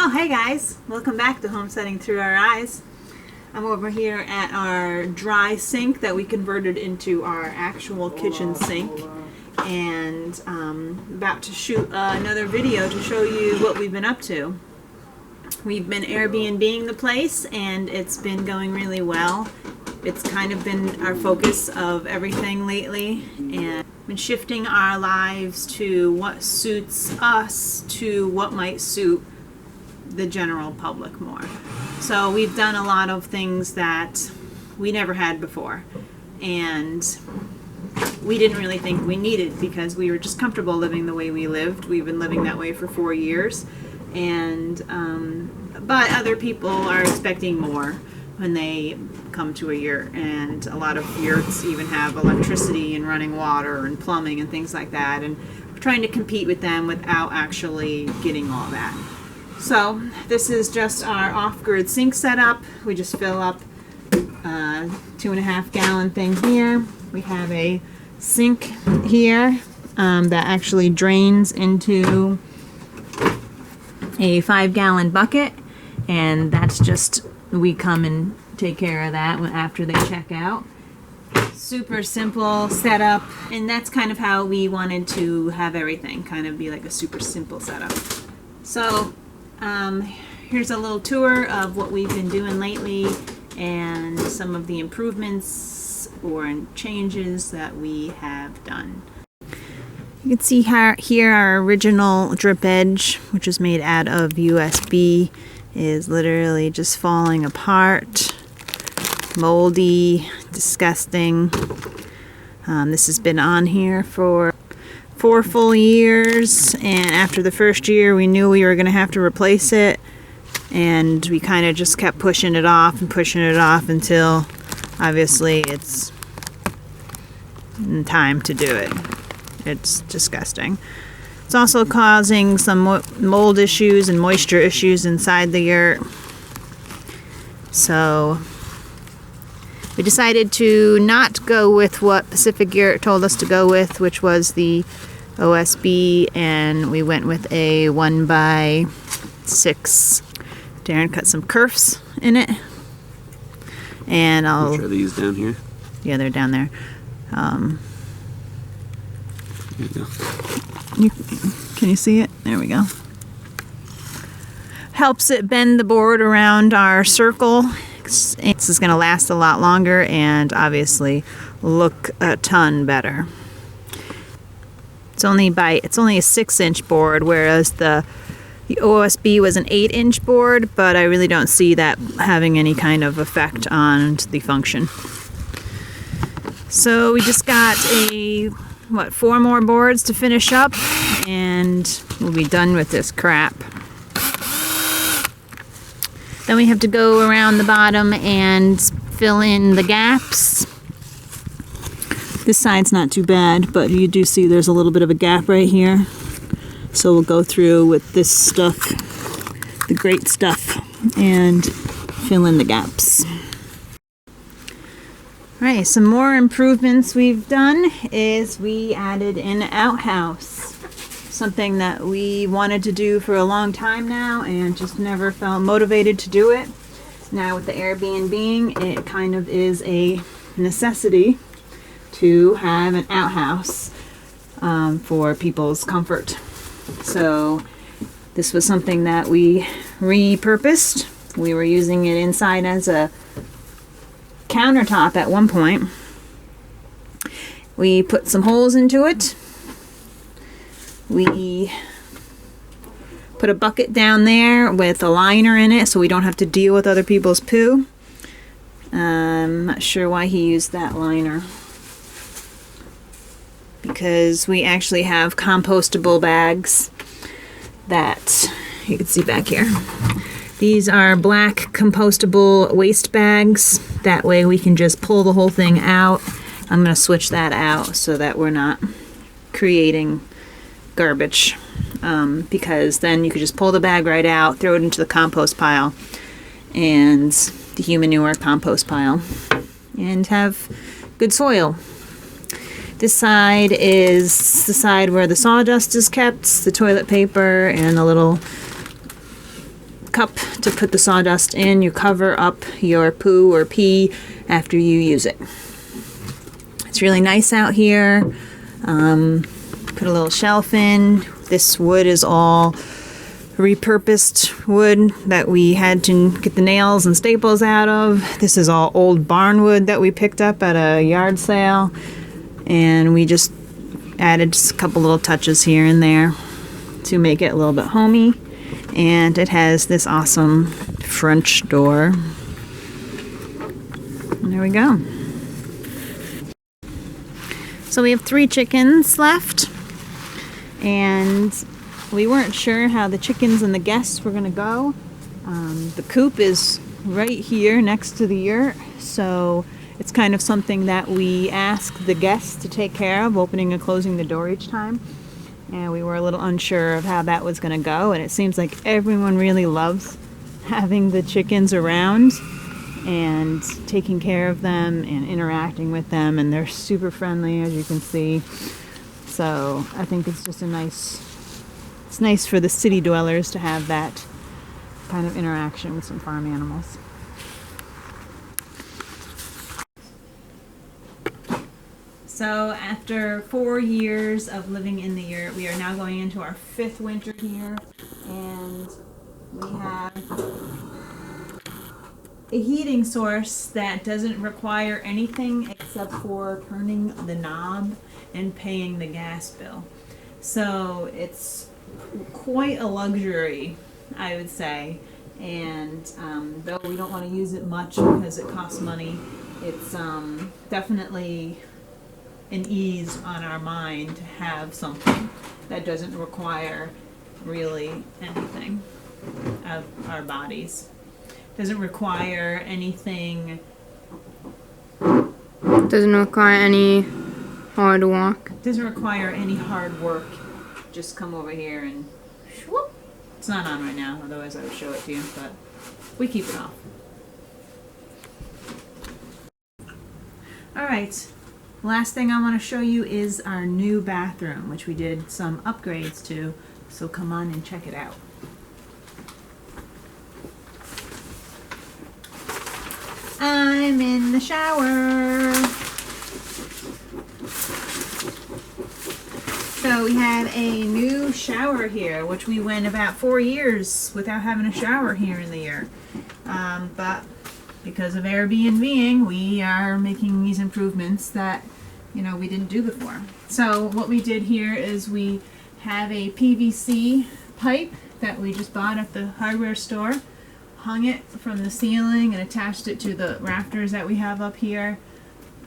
Oh, hey guys, welcome back to Homesteading Through Our Eyes. I'm over here at our dry sink that we converted into our actual kitchen sink, and about to shoot another video to show you what we've been up to. We've been Airbnb-ing the place and it's been going really well. It's kind of been our focus of everything lately, and been shifting our lives to what suits us to what might suit the general public more. So we've done a lot of things that we never had before, and we didn't really think we needed because we were just comfortable living the way we lived. We've been living that way for 4 years, and but other people are expecting more when they come to a yurt, and a lot of yurts even have electricity and running water and plumbing and things like that, and we're trying to compete with them without actually getting all that. So this is just our off-grid sink setup. We just fill up a 2.5 gallon thing here. We have a sink here that actually drains into a 5 gallon bucket, and that's just, we come and take care of that after they check out. Super simple setup, and that's kind of how we wanted to have everything, kind of be like a super simple setup. So here's a little tour of what we've been doing lately and some of the improvements or changes that we have done. You can see here our original drip edge, which is made out of USB, is literally just falling apart. Moldy, disgusting. This has been on here for 4 full years, and after the first year we knew we were going to have to replace it, and we kind of just kept pushing it off until obviously it's time to do it. It's disgusting. It's also causing some mold issues and moisture issues inside the yurt. So we decided to not go with what Pacific Yurt told us to go with, which was the OSB, and we went with a 1x6. Darren cut some kerfs in it, and Which are these down here? Yeah, they're down there. There you go. Can you see it? There we go. Helps it bend the board around our circle. This is going to last a lot longer and obviously look a ton better. It's only a 6-inch board, whereas the OSB was an 8-inch board, but I really don't see that having any kind of effect on the function. So we just got 4 more boards to finish up, and we'll be done with this crap. Then we have to go around the bottom and fill in the gaps. This side's not too bad, but you do see there's a little bit of a gap right here. So we'll go through with this stuff, the great stuff, and fill in the gaps. Alright, some more improvements we've done is we added an outhouse. Something that we wanted to do for a long time now and just never felt motivated to do it. Now with the Airbnb, it kind of is a necessity to have an outhouse for people's comfort. So this was something that we repurposed. We were using it inside as a countertop at one point. We put some holes into it. We put a bucket down there with a liner in it so we don't have to deal with other people's poo. I'm not sure why he used that liner, because we actually have compostable bags that you can see back here. These are black compostable waste bags. That way we can just pull the whole thing out. I'm going to switch that out so that we're not creating garbage, because then you could just pull the bag right out, throw it into the compost pile and the human manure compost pile, and have good soil. This side is the side where the sawdust is kept, the toilet paper, and a little cup to put the sawdust in. You cover up your poo or pee after you use it. It's really nice out here. Put a little shelf in. This wood is all repurposed wood that we had to get the nails and staples out of. This is all old barn wood that we picked up at a yard sale, and we just added just a couple little touches here and there to make it a little bit homey. And it has this awesome French door. And there we go. So we have 3 chickens left, and we weren't sure how the chickens and the guests were going to go. The coop is right here next to the yurt, so it's kind of something that we ask the guests to take care of, opening and closing the door each time. And we were a little unsure of how that was going to go, and it seems like everyone really loves having the chickens around and taking care of them and interacting with them, and they're super friendly, as you can see. So I think it's just it's nice for the city dwellers to have that kind of interaction with some farm animals. So after 4 years of living in the yurt, we are now going into our 5th winter here, and we have a heating source that doesn't require anything except for turning the knob and paying the gas bill. So it's quite a luxury, I would say, and though we don't want to use it much because it costs money, it's definitely an ease on our mind to have something that doesn't require really anything of our bodies. Doesn't require anything. Doesn't require any hard work. Doesn't require any hard work. Just come over here and whoop. It's not on right now, otherwise I would show it to you, but we keep it off. Alright, last thing I want to show you is our new bathroom, which we did some upgrades to, so come on and check it out. I'm in the shower. So we have a new shower here, which we went about 4 years without having a shower here in the year. But because of Airbnb-ing, we are making these improvements that, we didn't do before. So what we did here is we have a PVC pipe that we just bought at the hardware store, hung it from the ceiling and attached it to the rafters that we have up here,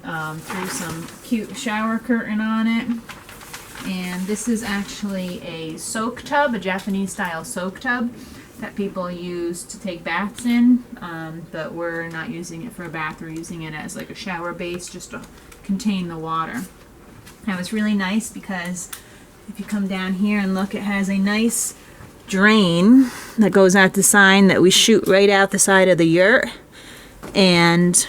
threw some cute shower curtain on it. And this is actually a soak tub, a Japanese style soak tub that people use to take baths in, but we're not using it for a bath. We're using it as like a shower base just to contain the water. Now it's really nice because if you come down here and look, it has a nice drain that goes out the side that we shoot right out the side of the yurt, and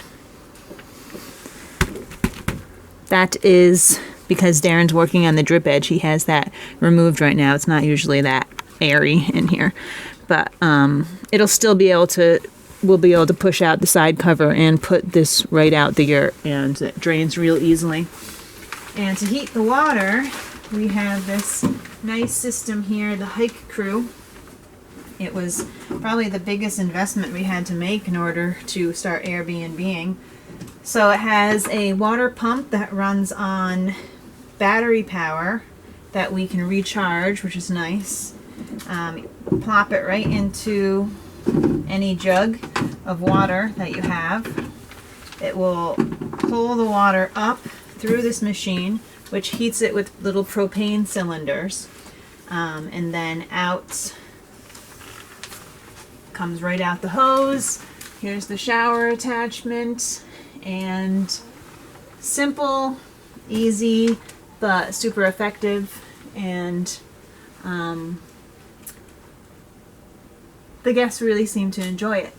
that is because Darren's working on the drip edge. He has that removed right now. It's not usually that airy in here, but it'll still be able to, we'll be able to push out the side cover and put this right out the yurt, and it drains real easily. And to heat the water, we have this nice system here, the Hike Crew. It was probably the biggest investment we had to make in order to start Airbnb-ing. So it has a water pump that runs on battery power that we can recharge, which is nice. Plop it right into any jug of water that you have. It will pull the water up through this machine, which heats it with little propane cylinders, and then out comes right out the hose. Here's the shower attachment, and simple, easy, but super effective, and the guests really seem to enjoy it.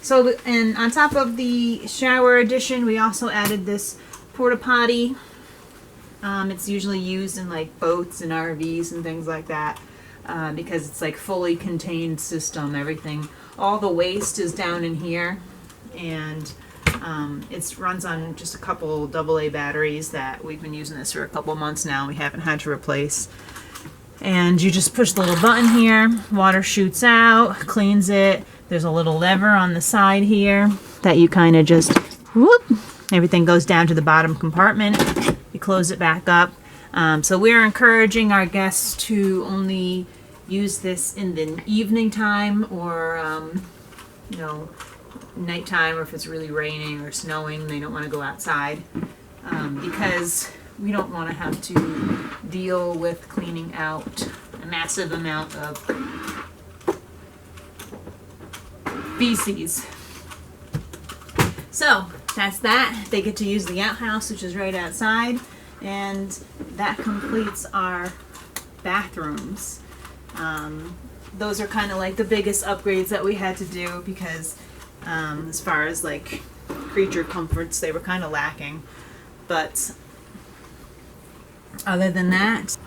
So, and on top of the shower addition, we also added this porta potty. It's usually used in like boats and RVs and things like that, because it's like fully contained system. Everything, all the waste is down in here, and it runs on just a couple AA batteries that we've been using this for a couple months now. We haven't had to replace. And you just push the little button here, water shoots out, cleans it. There's a little lever on the side here that you kind of just whoop, everything goes down to the bottom compartment. You close it back up. So we're encouraging our guests to only use this in the evening time, or you know, nighttime, or if it's really raining or snowing, they don't want to go outside, because we don't want to have to deal with cleaning out a massive amount of feces. So that's that. They get to use the outhouse, which is right outside, and that completes our bathrooms. Those are kind of like the biggest upgrades that we had to do, because as far as like creature comforts, they were kind of lacking. But other than that,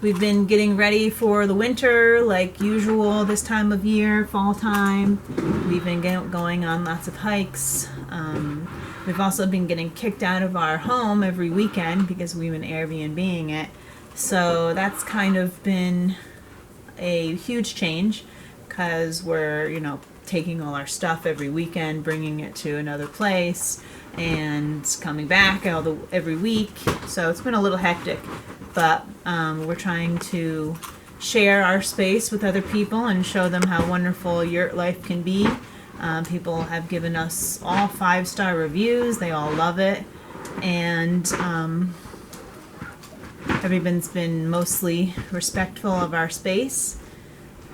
we've been getting ready for the winter like usual this time of year, fall time. We've been going on lots of hikes. We've also been getting kicked out of our home every weekend because we've been Airbnb-ing it. So that's kind of been a huge change, because we're, you know, taking all our stuff every weekend, bringing it to another place, and coming back every week. So it's been a little hectic, but we're trying to share our space with other people and show them how wonderful yurt life can be. People have given us all 5-star reviews. They all love it, and everyone's been mostly respectful of our space.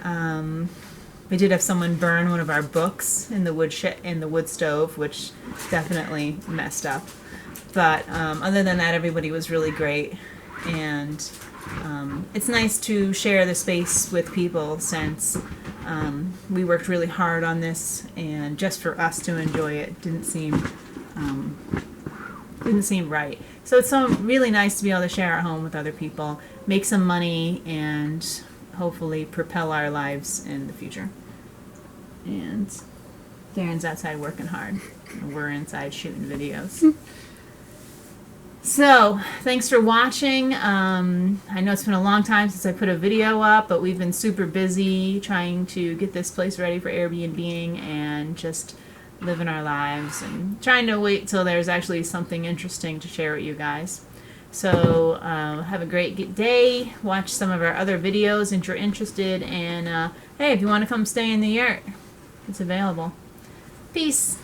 We did have someone burn one of our books in the wood stove, which definitely messed up. But other than that, everybody was really great, and it's nice to share the space with people, since we worked really hard on this, and just for us to enjoy it didn't seem right. So it's really nice to be able to share our home with other people, make some money, and hopefully propel our lives in the future. And Darren's outside working hard, and we're inside shooting videos. So thanks for watching. I know it's been a long time since I put a video up, but we've been super busy trying to get this place ready for Airbnb-ing and just living our lives, and trying to wait till there's actually something interesting to share with you guys. So have a great day. Watch some of our other videos if you're interested, and hey, if you want to come stay in the yurt, it's available. Peace.